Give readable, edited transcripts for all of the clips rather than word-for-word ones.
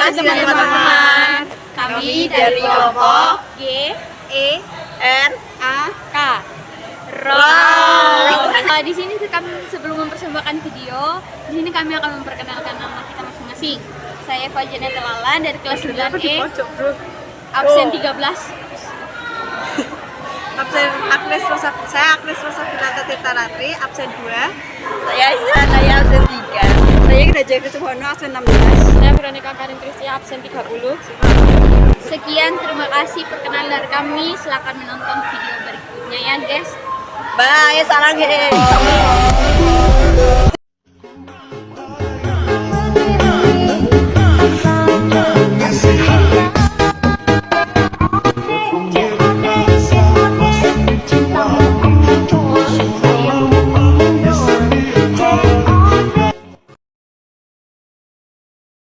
kasih teman-teman. Kami dari kelompok G, E, R, A, K. Di sini kami sebelum mempersembahkan video, di sini kami akan memperkenalkan nama kita masing-masing. Saya Eva Janeta Lala dari kelas 9E, absen 13. Absen saya Agnes Rosa Finata Tirta Ratri, absen 2. Saya absen 3. Saya Geraja Kusumono, absen 16. Saya Veronica Karin Kristia, absen 30. Sekian, terima kasih perkenalan dari kami. Silakan menonton video berikutnya ya guys. Bye, sarang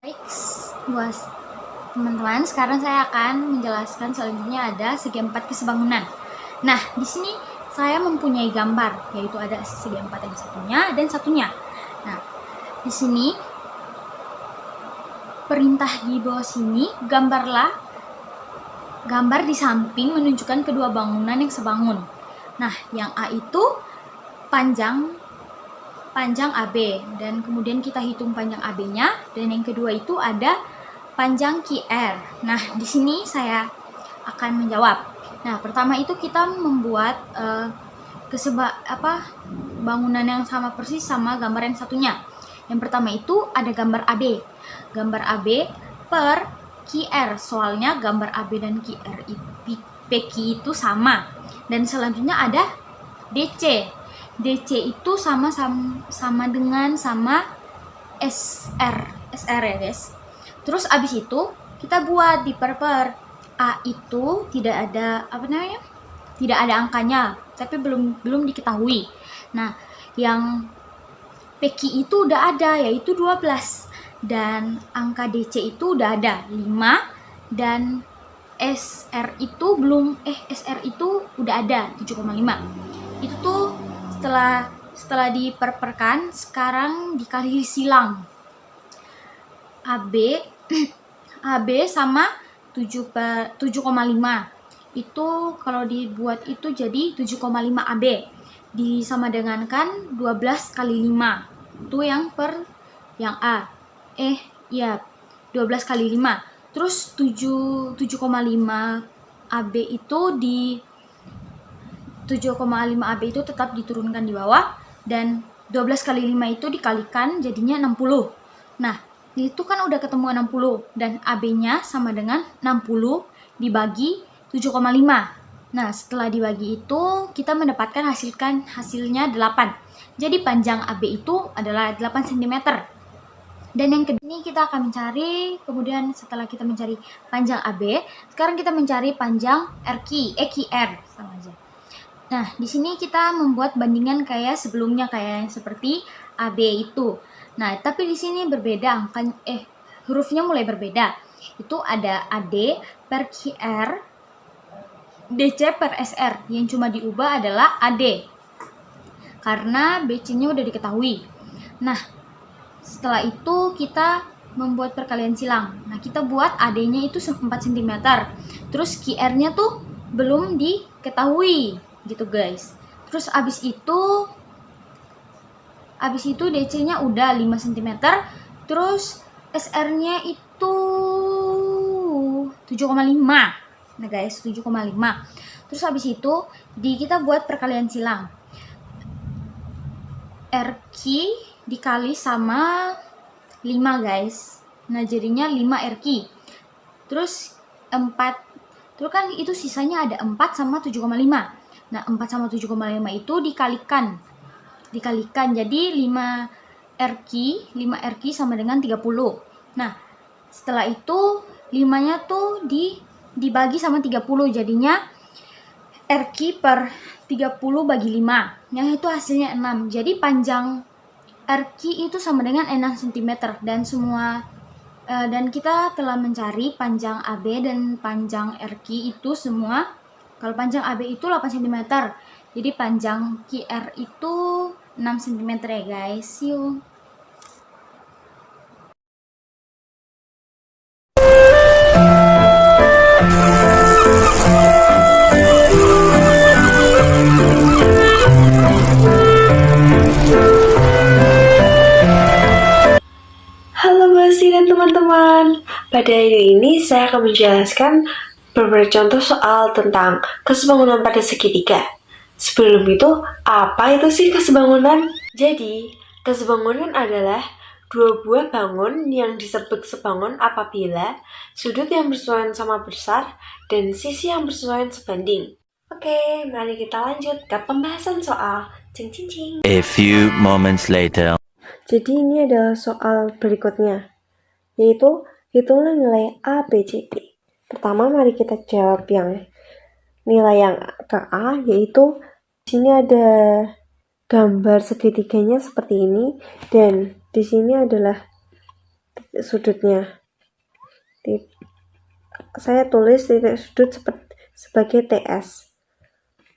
Baik, buat teman-teman, sekarang saya akan menjelaskan selanjutnya ada segi empat kesebangunan. Nah, di sini saya mempunyai gambar, yaitu ada segi empat yang satunya dan satunya. Nah, di sini perintah di bawah sini, gambar di samping menunjukkan kedua bangunan yang sebangun. Nah, yang A itu panjang AB, dan kemudian kita hitung panjang AB-nya, dan yang kedua itu ada panjang QR. Nah, di sini saya akan menjawab. Nah, pertama itu kita membuat bangunan yang sama persis sama gambar yang satunya. Yang pertama itu ada gambar AB. Gambar AB per QR. Soalnya gambar AB dan QR PQ itu sama. Dan selanjutnya ada DC. DC itu sama dengan SR ya guys. Terus abis itu kita buat di per. A itu tidak ada tidak ada angkanya, tapi belum diketahui. Nah, yang PQ itu udah ada, yaitu 12, dan angka DC itu udah ada 5, dan SR itu udah ada 7,5. Itu tuh setelah diperperkan, sekarang dikali silang. AB sama 7,5 itu kalau dibuat itu jadi 7,5 AB disama dengankan 12 kali 5 itu yang A 12 kali 5, terus 7,5 AB itu 7,5 AB itu tetap diturunkan di bawah, dan 12 kali 5 itu dikalikan jadinya 60. Nah, itu kan udah ketemu 60, dan AB-nya sama dengan 60 dibagi 7,5. Nah, setelah dibagi itu kita mendapatkan hasilnya 8. Jadi panjang AB itu adalah 8 cm. Dan yang kedua ini kita akan mencari, kemudian setelah kita mencari panjang AB, sekarang kita mencari panjang QR sama aja. Nah, di sini kita membuat bandingan kayak sebelumnya, kayak seperti AB itu. Nah, tapi di sini berbeda, hurufnya mulai berbeda. Itu ada AD per QR, DC per SR. Yang cuma diubah adalah AD, karena BC-nya udah diketahui. Nah, setelah itu kita membuat perkalian silang. Nah, kita buat AD-nya itu 4 cm. Terus QR-nya tuh belum diketahui, gitu guys. Terus abis itu DC-nya udah 5 cm, terus SR-nya itu 7,5. Nah guys, 7,5. Terus habis itu kita buat perkalian silang. RQ dikali sama 5 guys. Nah, jadinya 5 RQ. Terus 4. Terus kan itu sisanya ada 4 sama 7,5. Nah, 4 sama 7,5 itu dikalikan jadi 5 RQ sama dengan 30. Nah, setelah itu 5-nya tuh dibagi sama 30, jadinya RQ per 30 bagi 5, yang itu hasilnya 6. Jadi panjang RQ itu sama dengan 6 cm, dan kita telah mencari panjang AB dan panjang RQ itu semua. Kalau panjang AB itu 8 cm, jadi panjang QR itu 6 cm ya guys. See you. dan teman-teman, pada video ini saya akan menjelaskan beberapa contoh soal tentang kesebangunan pada segitiga. Sebelum itu, apa itu sih kesebangunan? Jadi, kesebangunan adalah dua buah bangun yang disebut sebangun apabila sudut yang bersesuaian sama besar dan sisi yang bersesuaian sebanding. Oke, mari kita lanjut ke pembahasan soal. Cing cing cing. A few moments later. Jadi ini adalah soal berikutnya, yaitu hitunglah nilai A, B, C, D. Pertama, mari kita jawab yang nilai yang ke A, yaitu di sini ada gambar segitiganya seperti ini, dan di sini adalah titik sudutnya. Saya tulis titik sudut sebagai TS,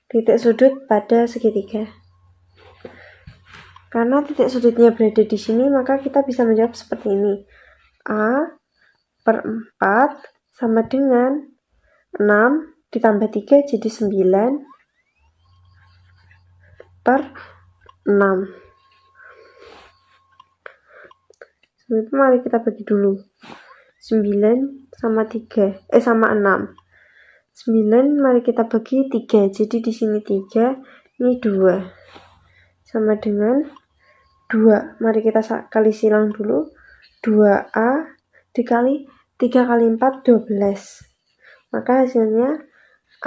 titik sudut pada segitiga. Karena titik sudutnya berada di sini, maka kita bisa menjawab seperti ini. A per 4 sama dengan 6 ditambah 3 jadi 9 per 6. Sebelum itu mari kita bagi dulu. 9 sama 3, sama 6. 9 mari kita bagi 3, jadi di sini 3, ini 2. Sama dengan 2. Mari kita kali silang dulu. 2A dikali 3 kali 4, 12. Maka hasilnya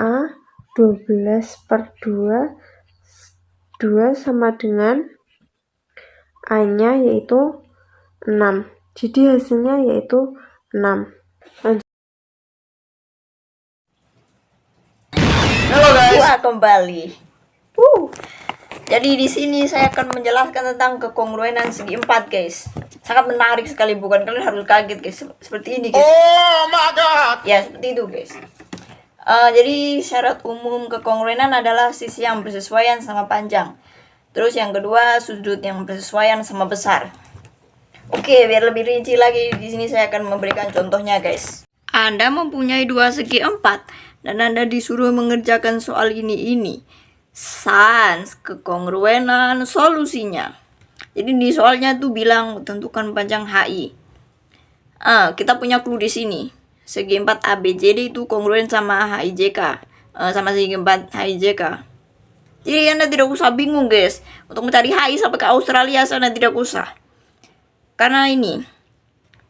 A 12 per 2. 2 sama dengan A-nya yaitu 6. Jadi hasilnya yaitu 6. Halo guys, kembali. Jadi di sini saya akan menjelaskan tentang kekongruenan segi 4, guys. Sangat menarik sekali, bukan? Kalian harus kaget, guys. Seperti ini, guys. Oh my god. Ya, seperti itu, guys. Jadi syarat umum kekongruenan adalah sisi yang bersesuaian sama panjang. Terus yang kedua, sudut yang bersesuaian sama besar. Oke, biar lebih rinci lagi, di sini saya akan memberikan contohnya, guys. Anda mempunyai dua segi 4 dan Anda disuruh mengerjakan soal ini. Sans kekongruenan solusinya. Jadi di soalnya tuh bilang tentukan panjang HI. Kita punya clue di sini. Segi 4 ABCD itu kongruen sama HIJK. Sama segi 4 HIJK. Jadi Anda tidak usah bingung, guys. Untuk mencari HI sampai ke Australia sana tidak usah. Karena ini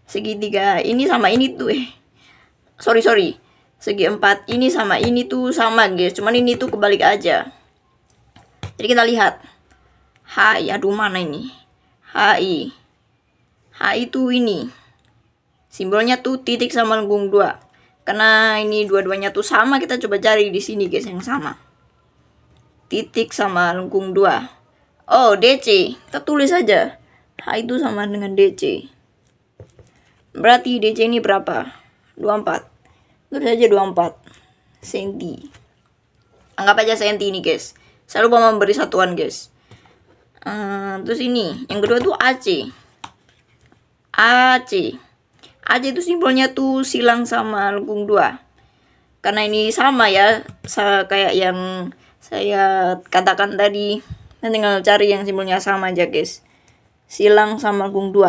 segitiga ini sama ini tuh sorry. Segi 4 ini sama ini tuh sama, guys. Cuman ini tuh kebalik aja. Jadi kita lihat HI, aduh mana ini? HI itu ini. Simbolnya tuh titik sama lengkung 2. Karena ini dua-duanya tuh sama, kita coba cari di sini, guys, yang sama. Titik sama lengkung 2. Oh, DC. Kita tulis aja. HI itu sama dengan DC. Berarti DC ini berapa? 24. Tulis aja 24 senti. Anggap aja senti ini, guys. Saya lupa memberi satuan, guys. Terus ini yang kedua tuh AC itu simbolnya tuh silang sama lengkung 2. Karena ini sama ya, kayak yang saya katakan tadi. Nanti tinggal cari yang simbolnya sama aja, guys. Silang sama lengkung 2.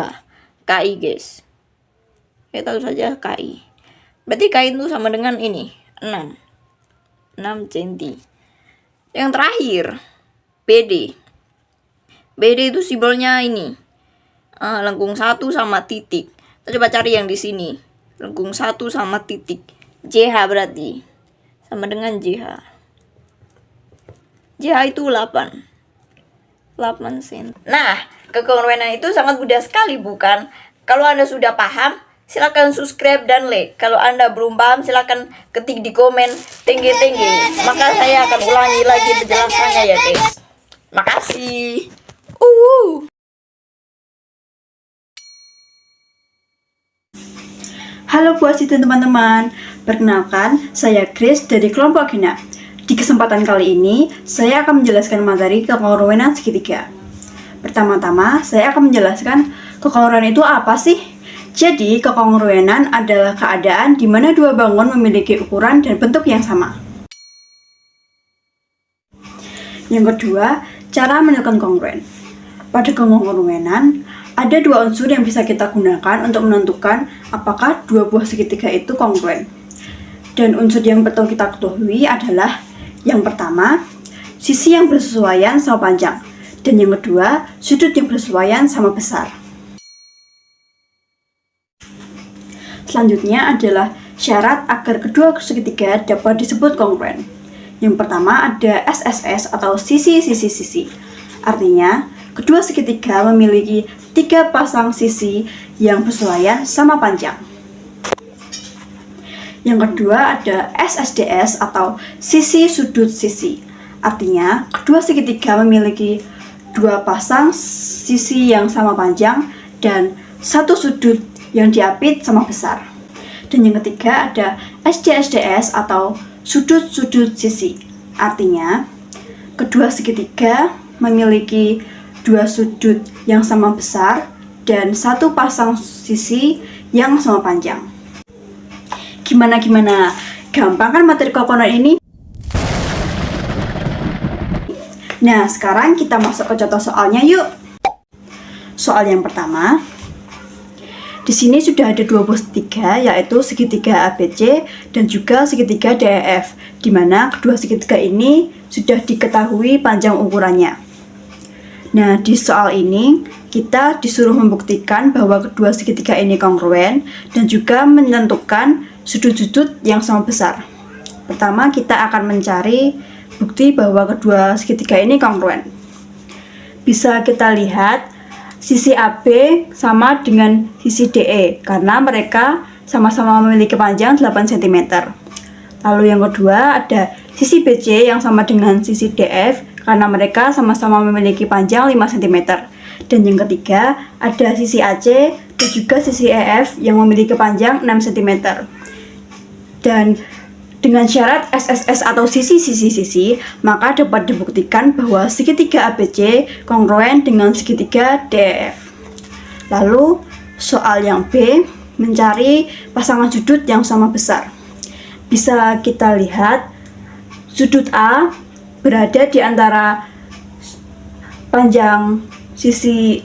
KI, guys. Kita tahu saja KI. Berarti KI itu sama dengan ini 6 cm. Yang terakhir BD itu simbolnya ini lengkung 1 sama titik. Kita coba cari yang di sini. Lengkung 1 sama titik. JH berarti sama dengan JH. JH itu 8 cm. Nah, kekongruenan itu sangat mudah sekali, bukan? Kalau Anda sudah paham, silakan subscribe dan like. Kalau Anda belum paham, silakan ketik di komen tinggi. Maka saya akan ulangi lagi penjelasannya ya, guys. Makasih. Halo puasi dan teman-teman, perkenalkan saya Grace dari kelompok genap. Di kesempatan kali ini, saya akan menjelaskan materi kekongruenan segitiga. Pertama-tama, saya akan menjelaskan kekongruenan itu apa sih? Jadi, kekongruenan adalah keadaan di mana dua bangun memiliki ukuran dan bentuk yang sama. Yang kedua, cara menentukan kongruen. pada kongruenan, ada dua unsur yang bisa kita gunakan untuk menentukan apakah dua buah segitiga itu kongruen. Dan unsur yang perlu kita ketahui adalah yang pertama, sisi yang bersesuaian sama panjang, dan yang kedua, sudut yang bersesuaian sama besar. Selanjutnya adalah syarat agar kedua segitiga dapat disebut kongruen. Yang pertama ada SSS atau sisi-sisi-sisi. Artinya, kedua segitiga memiliki 3 pasang sisi yang bersesuaian sama panjang. Yang kedua ada SSDS atau sisi sudut sisi. Artinya, kedua segitiga memiliki 2 pasang sisi yang sama panjang dan 1 sudut yang diapit sama besar. Dan yang ketiga ada SDSDS atau sudut-sudut sisi. Artinya, kedua segitiga memiliki 2 sudut yang sama besar dan 1 pasang sisi yang sama panjang. Gimana? Gampang kan materi kokonan ini? Nah, sekarang kita masuk ke contoh soalnya yuk. Soal yang pertama. Di sini sudah ada 2 buah segitiga, yaitu segitiga ABC dan juga segitiga DEF, di mana kedua segitiga ini sudah diketahui panjang ukurannya. Nah, di soal ini kita disuruh membuktikan bahwa kedua segitiga ini kongruen dan juga menentukan sudut-sudut yang sama besar. Pertama, kita akan mencari bukti bahwa kedua segitiga ini kongruen. Bisa kita lihat sisi AB sama dengan sisi DE karena mereka sama-sama memiliki panjang 8 cm. Lalu yang kedua ada sisi BC yang sama dengan sisi DF karena mereka sama-sama memiliki panjang 5 cm. Dan yang ketiga ada sisi AC dan juga sisi EF yang memiliki panjang 6 cm. Dan dengan syarat SSS atau sisi-sisi-sisi, maka dapat dibuktikan bahwa segitiga ABC kongruen dengan segitiga DEF. Lalu, soal yang B, mencari pasangan sudut yang sama besar. Bisa kita lihat, sudut A berada di antara panjang sisi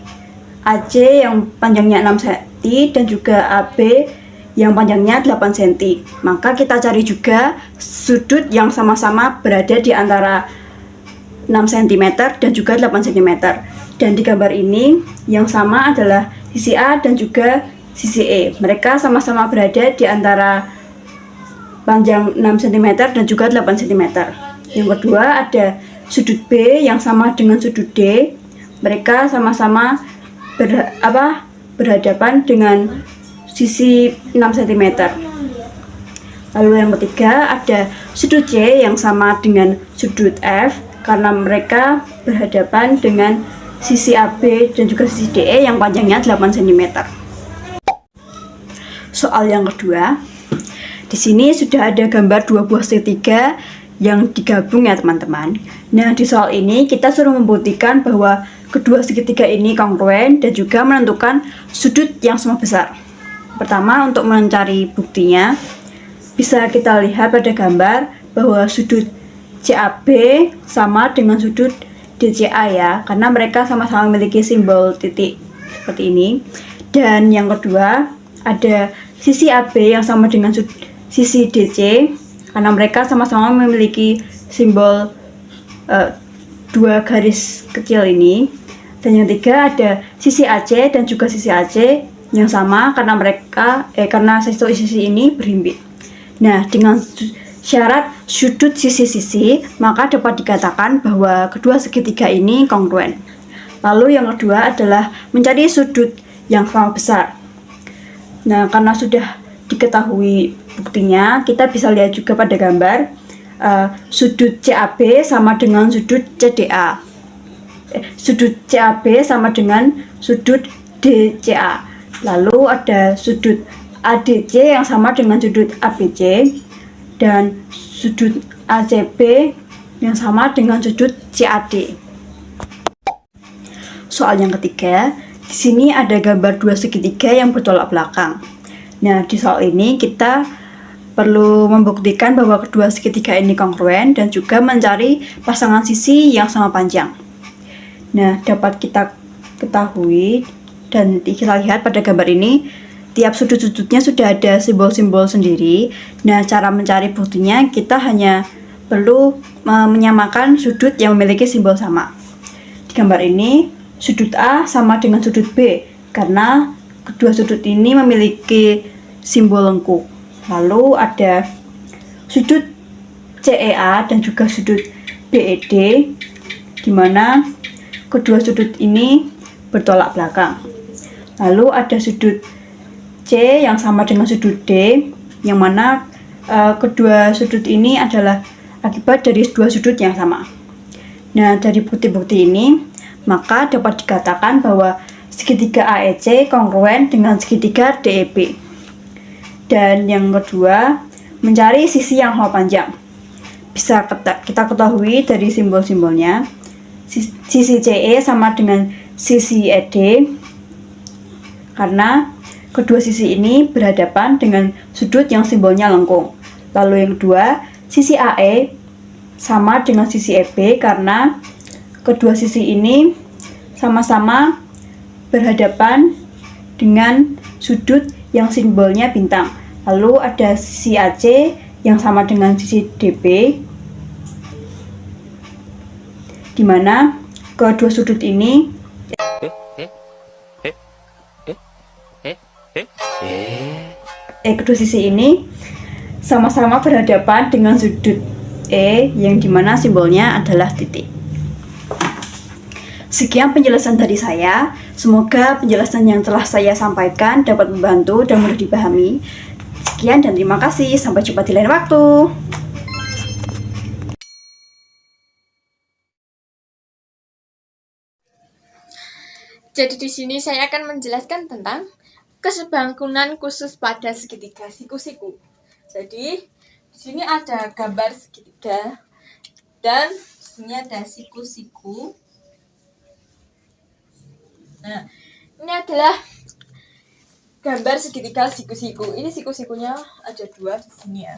AC yang panjangnya 6 cm dan juga AB yang panjangnya 8 cm. Maka kita cari juga sudut yang sama-sama berada di antara 6 cm dan juga 8 cm. Dan di gambar ini yang sama adalah sisi A dan juga sisi E. Mereka sama-sama berada di antara panjang 6 cm dan juga 8 cm. Yang kedua ada sudut B yang sama dengan sudut D. Mereka sama-sama berhadapan dengan sisi 6 cm. Lalu yang ketiga ada sudut C yang sama dengan sudut F karena mereka berhadapan dengan sisi AB dan juga sisi DE yang panjangnya 8 cm. Soal yang kedua, di sini sudah ada gambar 2 buah segitiga yang digabung ya teman-teman. Nah, di soal ini kita suruh membuktikan bahwa kedua segitiga ini kongruen dan juga menentukan sudut yang sama besar. Pertama, untuk mencari buktinya, bisa kita lihat pada gambar bahwa sudut CAB sama dengan sudut DCA ya, karena mereka sama-sama memiliki simbol titik seperti ini. Dan yang kedua, ada sisi AB yang sama dengan sisi DC, karena mereka sama-sama memiliki simbol 2 garis kecil ini. Dan yang ketiga ada sisi AC dan juga sisi AC yang sama karena karena sisi ini berhimpit. Nah, dengan syarat sudut sisi-sisi, maka dapat dikatakan bahwa kedua segitiga ini kongruen. Lalu yang kedua adalah mencari sudut yang sama besar. Nah, karena sudah diketahui buktinya, kita bisa lihat juga pada gambar sudut CAB sama dengan sudut CDA. Sudut CAB sama dengan sudut DCA. Lalu ada sudut ADC yang sama dengan sudut ABC dan sudut ACB yang sama dengan sudut CAD. Soal yang ketiga, di sini ada gambar 2 segitiga yang bertolak belakang. Nah, di soal ini kita perlu membuktikan bahwa kedua segitiga ini kongruen dan juga mencari pasangan sisi yang sama panjang. Nah, dapat kita ketahui dan kita lihat pada gambar ini, tiap sudut-sudutnya sudah ada simbol-simbol sendiri. Nah, cara mencari buktinya kita hanya perlu menyamakan sudut yang memiliki simbol sama. Di gambar ini, sudut A sama dengan sudut B karena kedua sudut ini memiliki simbol lengkung. Lalu ada sudut CEA dan juga sudut BED, di mana kedua sudut ini bertolak belakang. Lalu ada sudut C yang sama dengan sudut D, yang mana kedua sudut ini adalah akibat dari dua sudut yang sama. Nah, dari bukti-bukti ini, maka dapat dikatakan bahwa segitiga AEC kongruen dengan segitiga DEB. Dan yang kedua, mencari sisi yang sama panjang. Bisa kita ketahui dari simbol-simbolnya, sisi CE sama dengan sisi ED, karena kedua sisi ini berhadapan dengan sudut yang simbolnya lengkung. Lalu yang kedua, sisi AE sama dengan sisi EB karena kedua sisi ini sama-sama berhadapan dengan sudut yang simbolnya bintang. Lalu ada sisi AC yang sama dengan sisi DB, di mana kedua sudut ini kedua sisi ini sama-sama berhadapan dengan sudut E yang dimana simbolnya adalah titik. Sekian penjelasan dari saya. Semoga penjelasan yang telah saya sampaikan dapat membantu dan mudah dipahami. Sekian dan terima kasih. Sampai jumpa di lain waktu. Jadi di sini saya akan menjelaskan tentang kesebangunan khusus pada segitiga siku-siku. Jadi di sini ada gambar segitiga dan di sini ada siku-siku. Nah, ini adalah gambar segitiga siku-siku. Ini siku-sikunya ada dua di sini ya.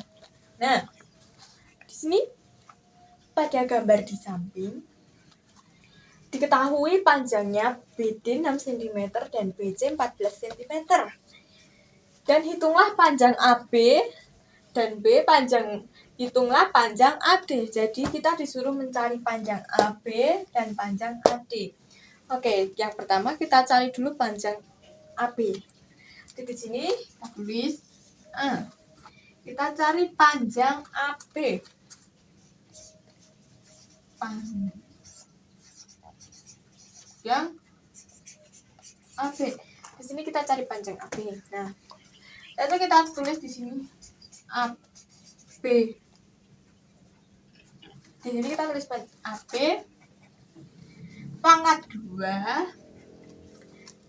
Nah, di sini pada gambar di samping diketahui panjangnya BD 6 cm dan BC 14 cm. Dan hitunglah panjang AB dan B hitunglah panjang AD. Jadi kita disuruh mencari panjang AB dan panjang AD. Oke, yang pertama kita cari dulu panjang AB. Jadi di sini kita tulis kita cari panjang AB. Panjang AB. Di sini kita cari panjang AB. Nah, lalu kita tulis di sini AB. Di sini kita tulis panjang AB pangkat 2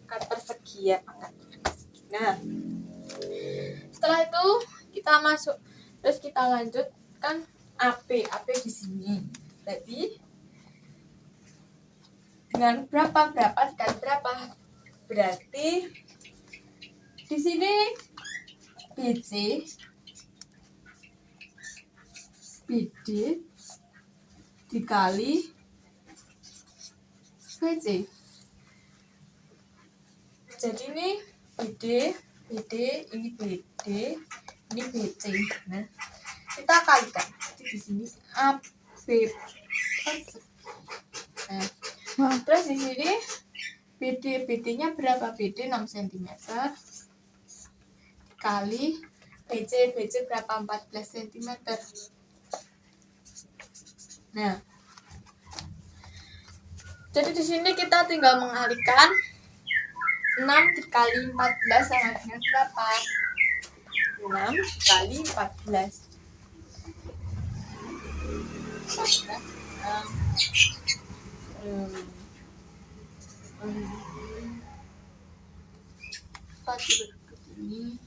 pangkat persegi ya, pangkat persegi. Nah, setelah itu kita masuk, terus kita lanjutkan AB di sini. Jadi dengan berapa dikali berapa, berarti di sini BC BD dikali BC. Jadi ini BD, ini BD, ini BC. Nah, kita kalikan. Jadi di sini AB. Nah, terus di sini BD-nya berapa? BD 6 cm kali BC berapa? 14 cm. Nah, jadi di sini kita tinggal mengalihkan 6 dikali 14 sama dengan berapa? 6 kali 14. 14 ini.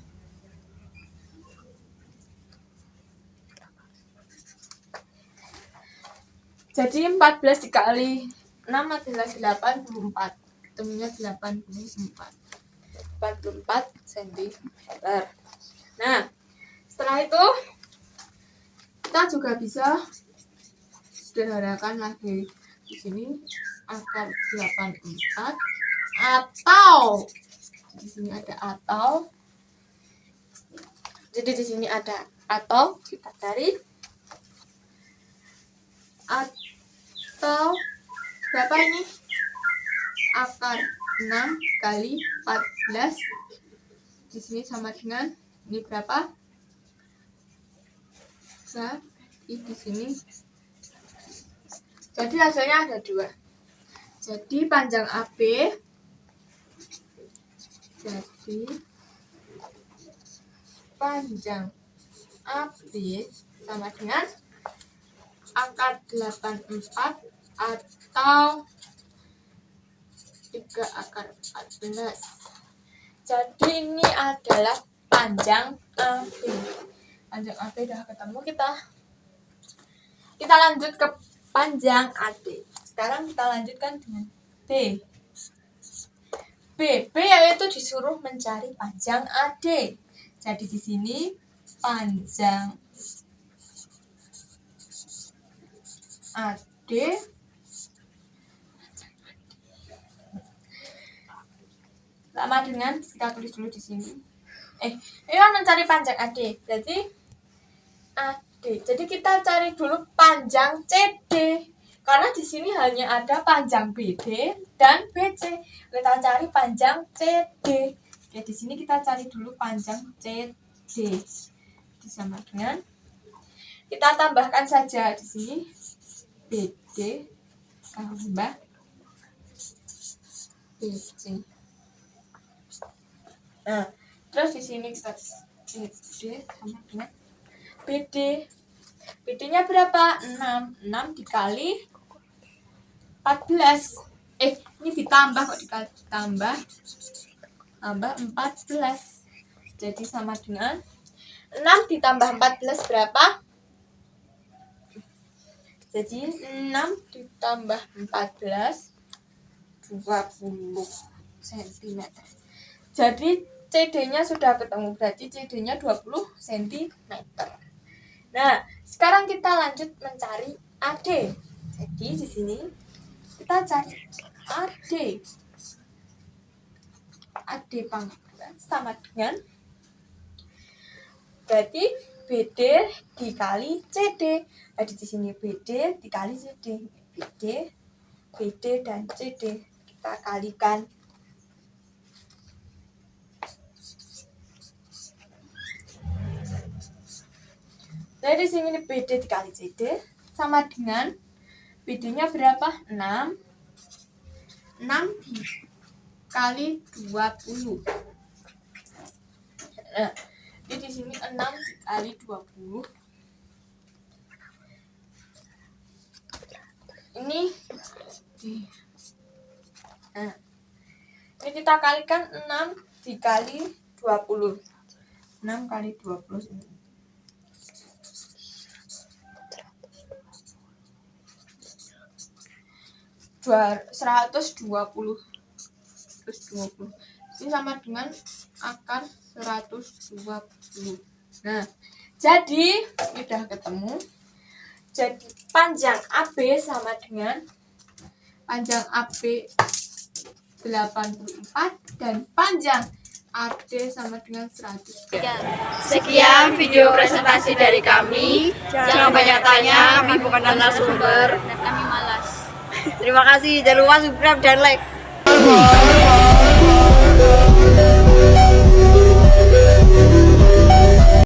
Jadi 14 dikali 6 adalah 84. Ketemunya 84 cm. Nah, setelah itu kita juga bisa sederhanakan lagi. Di sini akar 84 atau di sini ada atau. Jadi di sini ada atau, kita cari atau berapa ini? Akar 6 kali 14 di sini sama dengan ini berapa? Nah, di sini. Jadi hasilnya ada 2. Jadi panjang AB sama dengan akar 84 atau 3 akar 14. Jadi ini adalah panjang AB. Panjang AB udah ketemu kita. Kita lanjut ke panjang AD. Sekarang kita lanjutkan dengan B. B yaitu disuruh mencari panjang AD. Jadi di sini panjang AD sama dengan, kita tulis dulu di sini. Ini mencari panjang AD. Jadi AD. Jadi kita cari dulu panjang CD. Karena di sini hanya ada panjang BD dan BC. Kita cari panjang CD. Oke, di sini kita cari dulu panjang CD. Sama dengan, kita tambahkan saja di sini BD tambah BC. Nah, terus di sini kita BD sama dengan BD. BD-nya berapa? 6 dikali 14. Ini ditambah kok, ditambah 14. Jadi sama dengan 6 ditambah 14 berapa? Jadi 6 ditambah 14 20 cm. Jadi CD-nya sudah ketemu, berarti CD-nya 20 cm. Nah, sekarang kita lanjut mencari AD. Jadi di sini kita cari AD. AD panggilan sama dengan, berarti BD dikali CD. Jadi di sini BD dikali CD. BD dan CD kita kalikan. Jadi di sini BD dikali CD sama dengan, BD-nya berapa? 6 dikali 20. Nah, jadi di sini 6 dikali 20. Ini nah, ini kita kalikan 6 dikali 20. 6 kali 20 ini. 120. Ini sama dengan akar 120. Nah, jadi udah ketemu. Jadi panjang AB sama dengan panjang AB 84 dan panjang AD sama dengan 100. Sekian video presentasi dari kami. Jangan banyak tanya, kami bukan narasumber. Dan kami malas. Terima kasih, jangan lupa subscribe dan like.